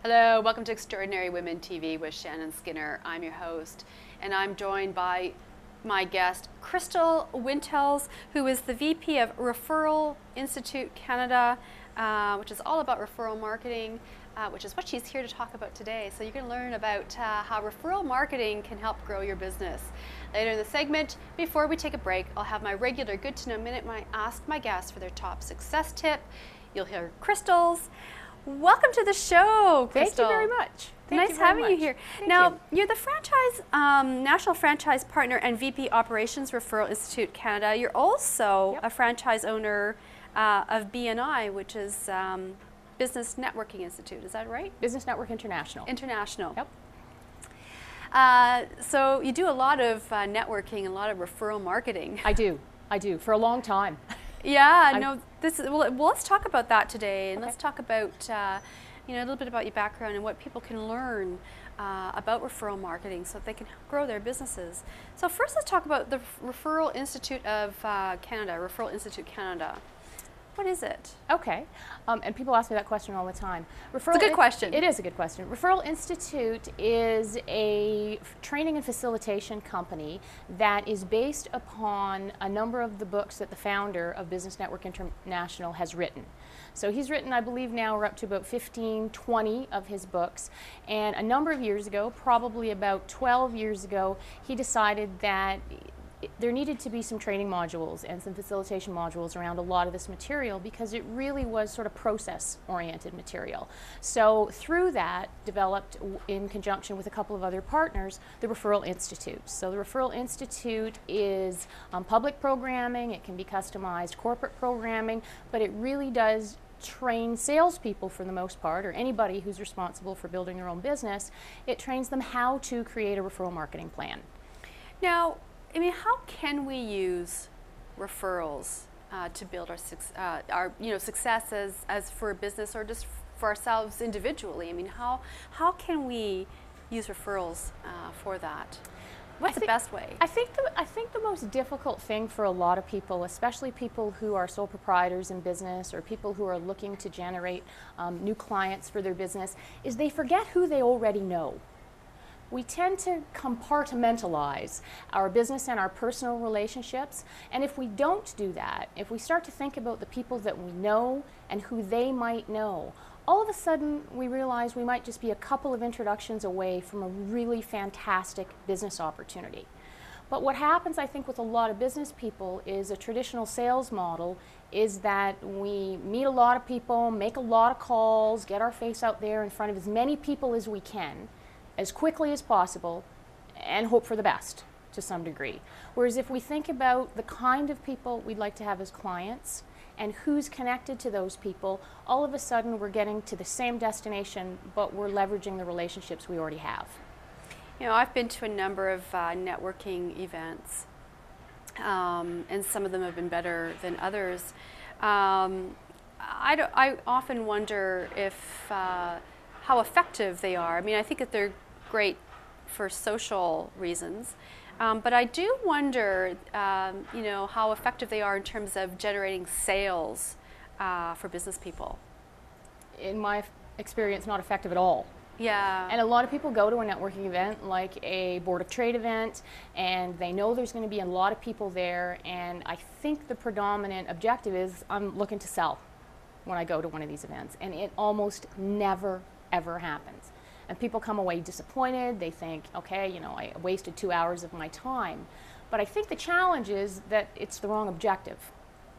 Hello, welcome to Extraordinary Women TV with Shannon Skinner. I'm your host, and I'm joined by my guest, Christel Wintels, who is the VP of Referral Institute Canada, which is all about referral marketing, which is what she's here to talk about today. So you're going to learn about how referral marketing can help grow your business. Later in the segment, before we take a break, I'll have my regular Good to Know Minute when I ask my guests for their top success tip. You'll hear Christel's. Welcome to the show, Christel. Thank you very much. Nice having you here. Now, you're the franchise, national franchise partner and VP Operations Referral Institute Canada. You're also a franchise owner of BNI, which is Business Networking Institute. Is that right? Business Network International. International. Yep. So you do a lot of networking and a lot of referral marketing. I do, for a long time. Yeah, no, well, let's talk about that today, and Okay. let's talk about a little bit about your background and what people can learn about referral marketing so that they can grow their businesses. So first, let's talk about the Referral Institute of Canada. Referral Institute Canada. What is it? Okay, and people ask me that question all the time. It's a good question. It is a good question. Referral Institute is a training and facilitation company that is based upon a number of the books that the founder of Business Network International has written. So he's written, I believe now we're up to about 15, 20 of his books, and a number of years ago, probably about 12 years ago, he decided that there needed to be some training modules and some facilitation modules around a lot of this material because it really was sort of process-oriented material. So through that, developed in conjunction with a couple of other partners, the Referral Institute. So the Referral Institute is public programming, it can be customized corporate programming, but it really does train salespeople for the most part, or anybody who's responsible for building their own business. It trains them how to create a referral marketing plan. Now, I mean, how can we use referrals to build our success as for a business or just for ourselves individually? I mean, how can we use referrals for that? What's the best way? I think the most difficult thing for a lot of people, especially people who are sole proprietors in business or people who are looking to generate new clients for their business, is they forget who they already know. We tend to compartmentalize our business and our personal relationships, and if we don't do that, if we start to think about the people that we know and who they might know, all of a sudden we realize we might just be a couple of introductions away from a really fantastic business opportunity. But what happens, I think, with a lot of business people is a traditional sales model is that we meet a lot of people, make a lot of calls, get our face out there in front of as many people as we can, as quickly as possible, and hope for the best to some degree. Whereas if we think about the kind of people we'd like to have as clients and who's connected to those people, all of a sudden we're getting to the same destination, but we're leveraging the relationships we already have. You know, I've been to a number of networking events, and some of them have been better than others. I often wonder if how effective they are. I mean, I think that they're great for social reasons, but I do wonder, how effective they are in terms of generating sales for business people. In my experience, not effective at all. Yeah. And a lot of people go to a networking event like a Board of Trade event, and they know there's going to be a lot of people there, and I think the predominant objective is I'm looking to sell when I go to one of these events, and it almost never ever happens. And people come away disappointed. They think, okay, I wasted 2 hours of my time. But I think the challenge is that it's the wrong objective,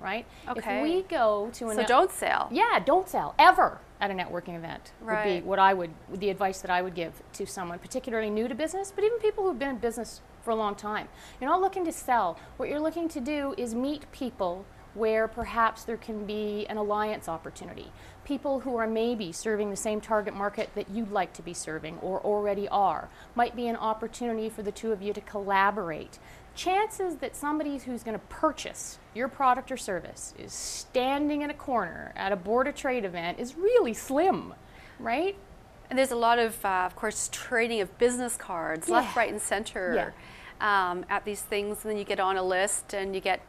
right? Okay. If we go to So don't sell. Yeah, don't sell ever at a networking event. Right. Would be the advice that I would give to someone, particularly new to business, but even people who've been in business for a long time. You're not looking to sell. What you're looking to do is meet people where perhaps there can be an alliance opportunity. People who are maybe serving the same target market that you'd like to be serving or already are. Might be an opportunity for the two of you to collaborate. Chances that somebody who's going to purchase your product or service is standing in a corner at a Board of Trade event is really slim, right? And there's a lot of course, trading of business cards, left, right, and center at these things. And then you get on a list and you get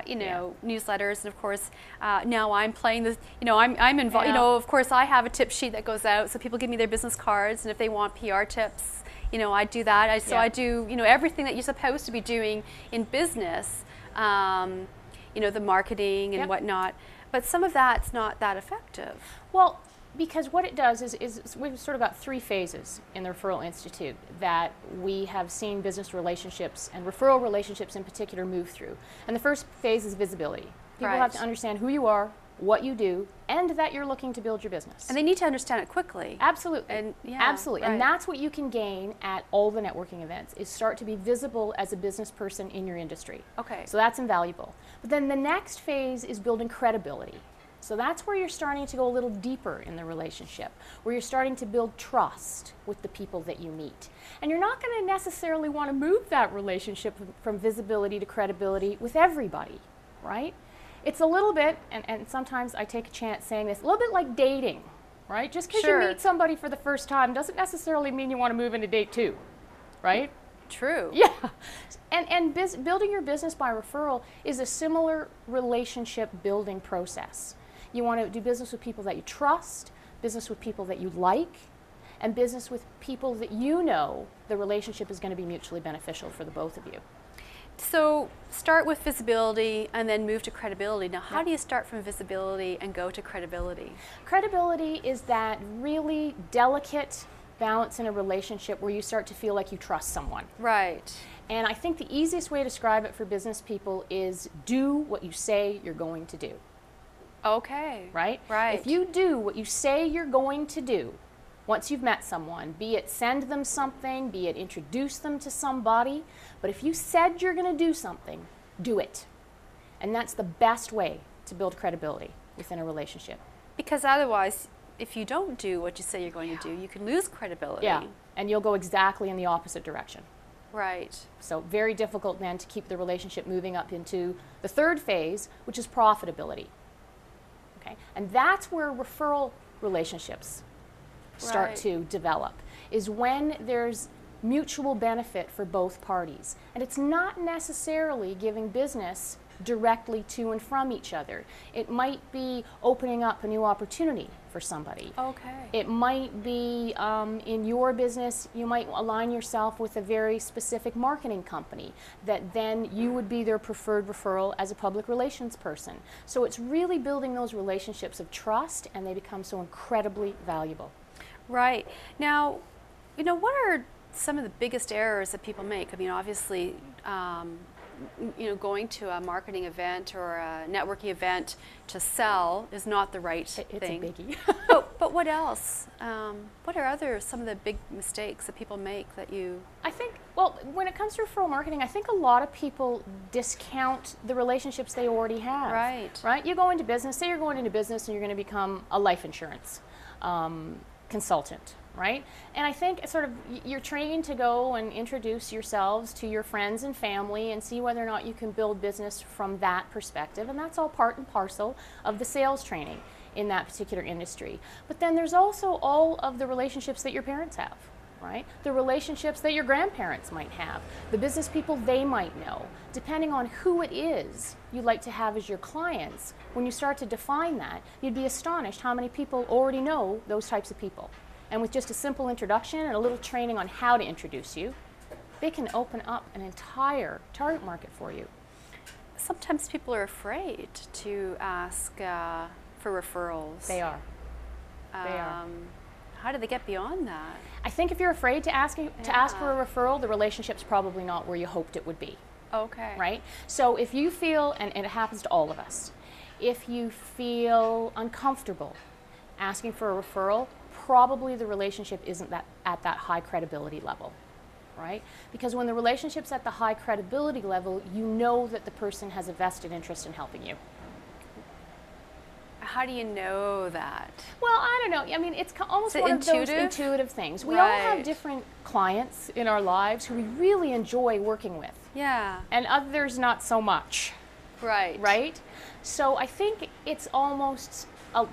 you know, newsletters, and of course now I'm playing this. You know, I'm involved. You know, of course I have a tip sheet that goes out, so people give me their business cards, and if they want PR tips, you know, I do that. So I do, you know, everything that you're supposed to be doing in business. You know, the marketing and whatnot, but some of that's not that effective. Well, because what it does is we've sort of got 3 phases in the Referral Institute that we have seen business relationships and referral relationships in particular move through. And the first phase is visibility. People have to understand who you are, what you do, and that you're looking to build your business. And they need to understand it quickly. Absolutely. And absolutely. And that's what you can gain at all the networking events, is start to be visible as a business person in your industry. Okay. So that's invaluable. But then the next phase is building credibility. So that's where you're starting to go a little deeper in the relationship, where you're starting to build trust with the people that you meet. And you're not going to necessarily want to move that relationship from visibility to credibility with everybody, right? It's a little bit, and sometimes I take a chance saying this, a little bit like dating, right? Just because you meet somebody for the first time doesn't necessarily mean you want to move into date 2, right? True. Yeah. And building your business by referral is a similar relationship building process. You want to do business with people that you trust, business with people that you like, and business with people that you know the relationship is going to be mutually beneficial for the both of you. So start with visibility and then move to credibility. Now, how do you start from visibility and go to credibility? Credibility is that really delicate balance in a relationship where you start to feel like you trust someone. Right. And I think the easiest way to describe it for business people is do what you say you're going to do. Okay. Right? Right. If you do what you say you're going to do, once you've met someone, be it send them something, be it introduce them to somebody, but if you said you're going to do something, do it. And that's the best way to build credibility within a relationship. Because otherwise, if you don't do what you say you're going to do, you can lose credibility. Yeah, and you'll go exactly in the opposite direction. Right. So very difficult then to keep the relationship moving up into the third phase, which is profitability. Okay? And that's where referral relationships start to develop, is when there's mutual benefit for both parties. And it's not necessarily giving business directly to and from each other. It might be opening up a new opportunity for somebody. Okay. It might be in your business, you might align yourself with a very specific marketing company that then you would be their preferred referral as a public relations person. So it's really building those relationships of trust, and they become so incredibly valuable. Right. Now, you know, what are some of the biggest errors that people make? I mean, obviously, you know, going to a marketing event or a networking event to sell is not the right thing. It's a biggie. but what else? What are some of the big mistakes that people make that you... I think, well, when it comes to referral marketing, I think a lot of people discount the relationships they already have. Right. Right? You go into business, say you're going into business and you're going to become a life insurance consultant, right? And I think sort of you're trained to go and introduce yourselves to your friends and family and see whether or not you can build business from that perspective, and that's all part and parcel of the sales training in that particular industry. But then there's also all of the relationships that your parents have, right? The relationships that your grandparents might have, the business people they might know. Depending on who it is you'd like to have as your clients, when you start to define that, you'd be astonished how many people already know those types of people. And with just a simple introduction and a little training on how to introduce you, they can open up an entire target market for you. Sometimes people are afraid to ask for referrals. They are. They are. How do they get beyond that? I think if you're afraid to ask for a referral, the relationship's probably not where you hoped it would be. Okay. Right? So if you feel, and it happens to all of us, if you feel uncomfortable asking for a referral, probably the relationship isn't at that high credibility level, right? Because when the relationship's at the high credibility level, you know that the person has a vested interest in helping you. How do you know that? Well, I don't know. I mean, it's almost one of those intuitive things. We all have different clients in our lives who we really enjoy working with. Yeah. And others not so much. Right. Right? So I think it's almost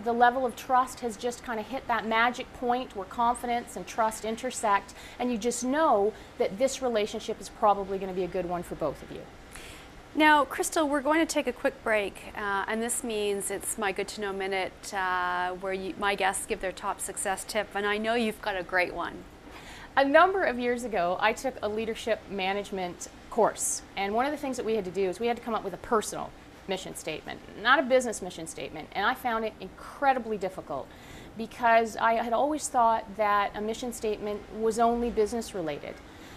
the level of trust has just kind of hit that magic point where confidence and trust intersect, and you just know that this relationship is probably going to be a good one for both of you. Now, Christel, we're going to take a quick break, and this means it's my Good to Know Minute, where my guests give their top success tip, and I know you've got a great one. A number of years ago, I took a leadership management course, and one of the things that we had to do is we had to come up with a personal mission statement, not a business mission statement, and I found it incredibly difficult because I had always thought that a mission statement was only business related.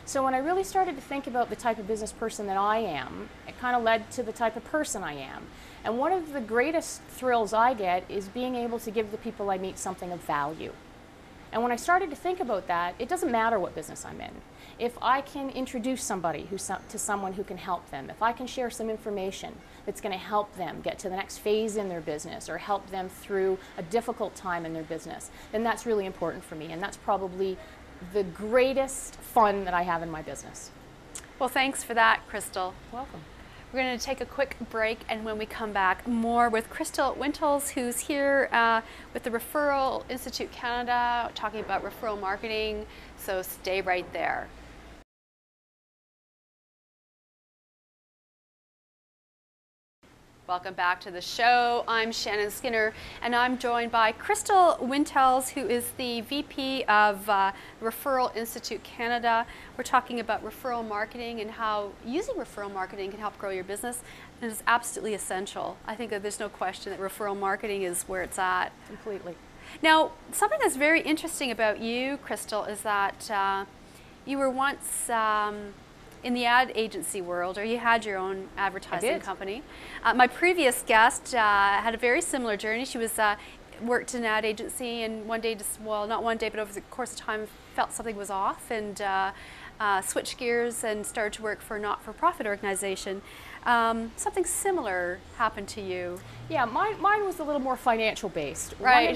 So when I really started to think about the type of business person that I am, it kind of led to the type of person I am. And one of the greatest thrills I get is being able to give the people I meet something of value. And when I started to think about that, it doesn't matter what business I'm in. If I can introduce somebody to someone who can help them, if I can share some information that's going to help them get to the next phase in their business or help them through a difficult time in their business, then that's really important for me. And that's probably the greatest fun that I have in my business. Well, thanks for that, Christel. Welcome. We're going to take a quick break, and when we come back, more with Christel Wintels, who's here with the Referral Institute Canada, talking about referral marketing, so stay right there. Welcome back to the show. I'm Shannon Skinner, and I'm joined by Christel Wintels, who is the VP of Referral Institute Canada. We're talking about referral marketing and how using referral marketing can help grow your business, and it's absolutely essential. I think that there's no question that referral marketing is where it's at. Completely. Now, something that's very interesting about you, Christel, is that you were once in the ad agency world, or you had your own advertising company. My previous guest had a very similar journey. She was worked in an ad agency, and one day, well, not one day, but over the course of time, felt something was off, and switched gears and started to work for a not-for-profit organization. Something similar happened to you. Yeah, mine was a little more financial based. Right.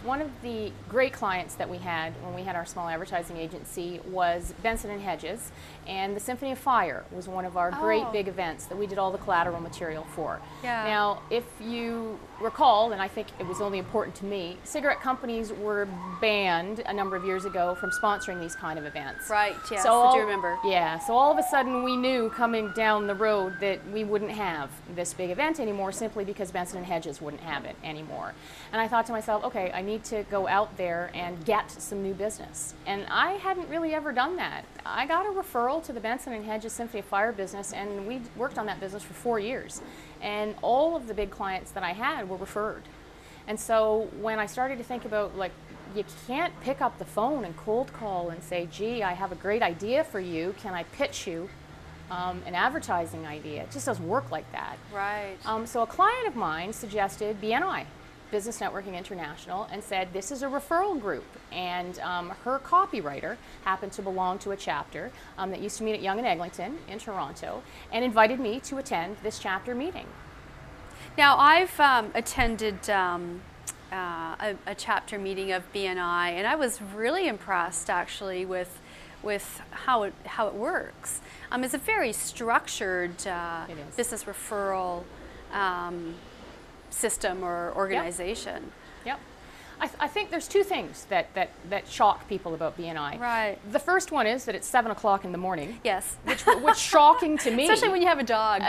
One of the great clients that we had when we had our small advertising agency was Benson and Hedges, and the Symphony of Fire was one of our great big events that we did all the collateral material for. Yeah. Now, if you recall, and I think it was only important to me, cigarette companies were banned a number of years ago from sponsoring these kind of events. Right, yes, so I do remember. Yeah, so all of a sudden we knew coming down the road that we wouldn't have this big event anymore simply because Benson and Hedges wouldn't have it anymore. And I thought to myself, okay, I need to go out there and get some new business. And I hadn't really ever done that. I got a referral to the Benson and Hedges Symphony of Fire business, and we worked on that business for 4 years. And all of the big clients that I had were referred. And so when I started to think about, like, you can't pick up the phone and cold call and say, gee, I have a great idea for you, can I pitch you an advertising idea? It just doesn't work like that. Right. So a client of mine suggested BNI, Business Networking International, and said this is a referral group, and her copywriter happened to belong to a chapter that used to meet at Yonge and Eglinton in Toronto, and invited me to attend this chapter meeting. Now, I've attended a chapter meeting of BNI, and I was really impressed actually with how it works. It's a very structured business referral system or organization. Yep. I think there's two things that shock people about BNI. Right. The first one is that it's 7 o'clock in the morning. Yes. Which was shocking to me. Especially when you have a dog.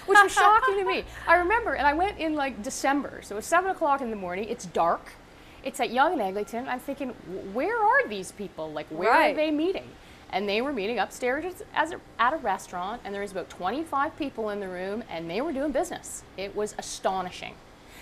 Which was shocking to me. I remember, and I went in like December, so it's 7 o'clock in the morning, it's dark, it's at Yonge and Eglinton. I'm thinking, where are these people? Like, where are they meeting? And they were meeting upstairs at a restaurant, and there was about 25 people in the room, and they were doing business. It was astonishing.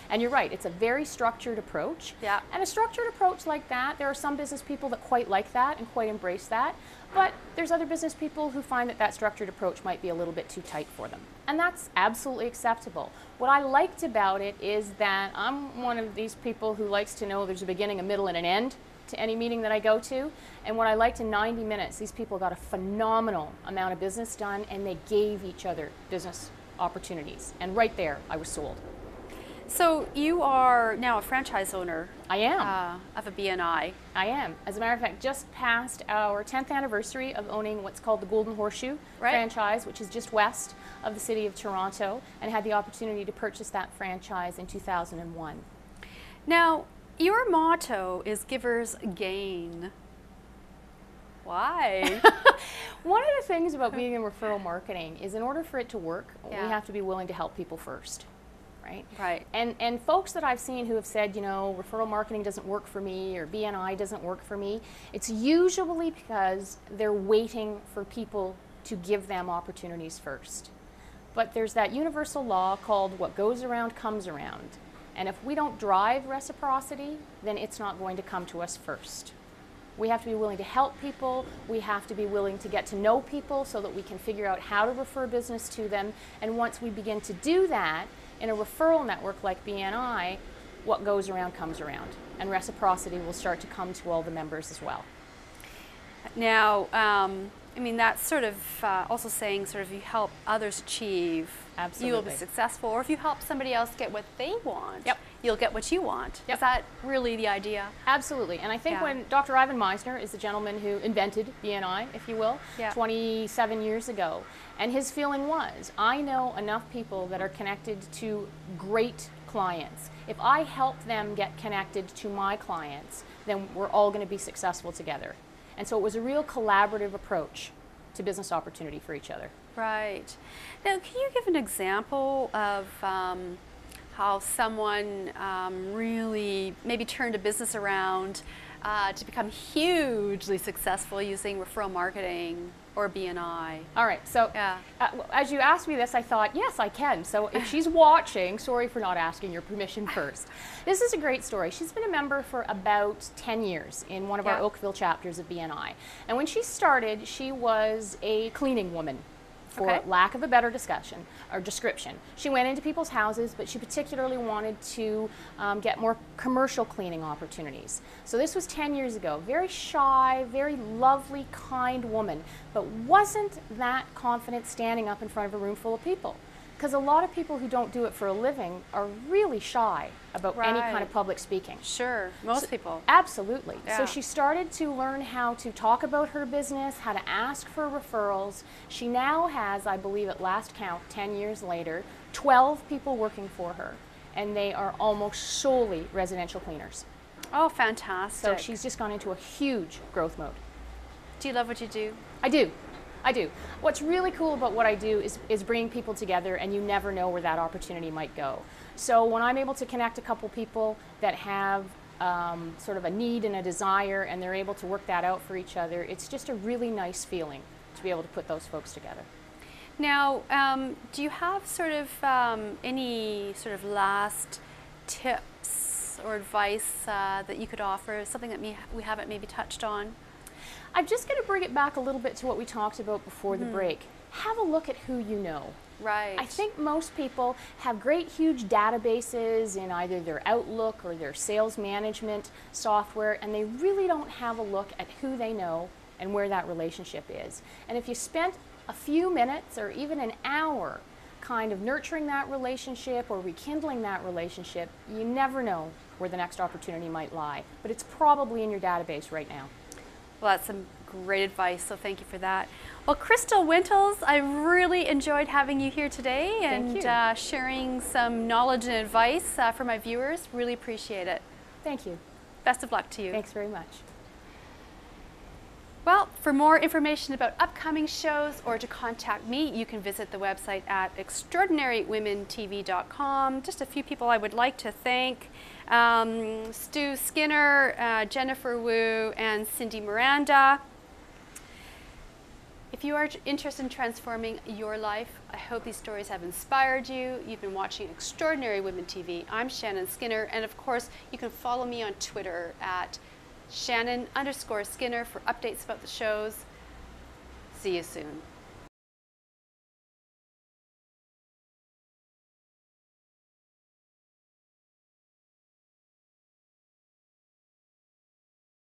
And you're right, it's a very structured approach. Yeah. And a structured approach like that, there are some business people that quite like that and quite embrace that, but there's other business people who find that structured approach might be a little bit too tight for them. And that's absolutely acceptable. What I liked about it is that I'm one of these people who likes to know there's a beginning, a middle, and an end to any meeting that I go to. And what I liked in 90 minutes, these people got a phenomenal amount of business done, and they gave each other business opportunities. And right there, I was sold. So you are now a franchise owner. I am. Of a BNI. I am. As a matter of fact, just passed our 10th anniversary of owning what's called the Golden Horseshoe franchise, which is just west of the city of Toronto, and had the opportunity to purchase that franchise in 2001. Now, your motto is givers gain. Why? One of the things about being in referral marketing is in order for it to work, we have to be willing to help people first. Right? Right. And folks that I've seen who have said, you know, referral marketing doesn't work for me or BNI doesn't work for me, it's usually because they're waiting for people to give them opportunities first. But there's that universal law called what goes around comes around. And if we don't drive reciprocity, then it's not going to come to us first. We have to be willing to help people. We have to be willing to get to know people so that we can figure out how to refer business to them. And once we begin to do that, in a referral network like BNI, what goes around comes around, and reciprocity will start to come to all the members as well. Now, I mean, that's sort of also saying sort of you help others achieve, Absolutely. you will be successful, or if you help somebody else get what they want, Yep. you'll get what you want. Yep. Is that really the idea? Absolutely, and I think when Dr. Ivan Meisner is the gentleman who invented BNI, if you will, 27 years ago, and his feeling was, I know enough people that are connected to great clients. If I help them get connected to my clients, then we're all going to be successful together. And so it was a real collaborative approach to business opportunity for each other. Right. Now, can you give an example of how someone really maybe turned a business around to become hugely successful using referral marketing or BNI? All right, so as you asked me this, I thought, yes, I can. So if she's watching, sorry for not asking your permission first. This is a great story. She's been a member for about 10 years in one of our Oakville chapters of BNI. And when she started, she was a cleaning woman, for lack of a better discussion or description. She went into people's houses, but she particularly wanted to get more commercial cleaning opportunities. So this was 10 years ago. Very shy, very lovely, kind woman, but wasn't that confident standing up in front of a room full of people. Because a lot of people who don't do it for a living are really shy about any kind of public speaking. Sure, most people. Absolutely. So she started to learn how to talk about her business, how to ask for referrals. She now has, I believe at last count, 10 years later, 12 people working for her. And they are almost solely residential cleaners. Oh, fantastic. So she's just gone into a huge growth mode. Do you love what you do? I do. I do. What's really cool about what I do is bringing people together, and you never know where that opportunity might go. So when I'm able to connect a couple people that have sort of a need and a desire, and they're able to work that out for each other, it's just a really nice feeling to be able to put those folks together. Now, do you have sort of any sort of last tips or advice that you could offer, something that we haven't maybe touched on? I'm just going to bring it back a little bit to what we talked about before the break. Have a look at who you know. Right. I think most people have great huge databases in either their Outlook or their sales management software, and they really don't have a look at who they know and where that relationship is. And if you spent a few minutes or even an hour kind of nurturing that relationship or rekindling that relationship, you never know where the next opportunity might lie. But it's probably in your database right now. Well, that's some great advice, so thank you for that. Well, Christel Wintels, I really enjoyed having you here today and sharing some knowledge and advice for my viewers. Really appreciate it. Thank you. Best of luck to you. Thanks very much. Well, for more information about upcoming shows or to contact me, you can visit the website at extraordinarywomentv.com. Just a few people I would like to thank. Stu Skinner, Jennifer Wu, and Cindy Miranda. If you are interested in transforming your life, I hope these stories have inspired you. You've been watching Extraordinary Women TV. I'm Shannon Skinner, and of course, you can follow me on Twitter at Shannon_Skinner for updates about the shows. See you soon.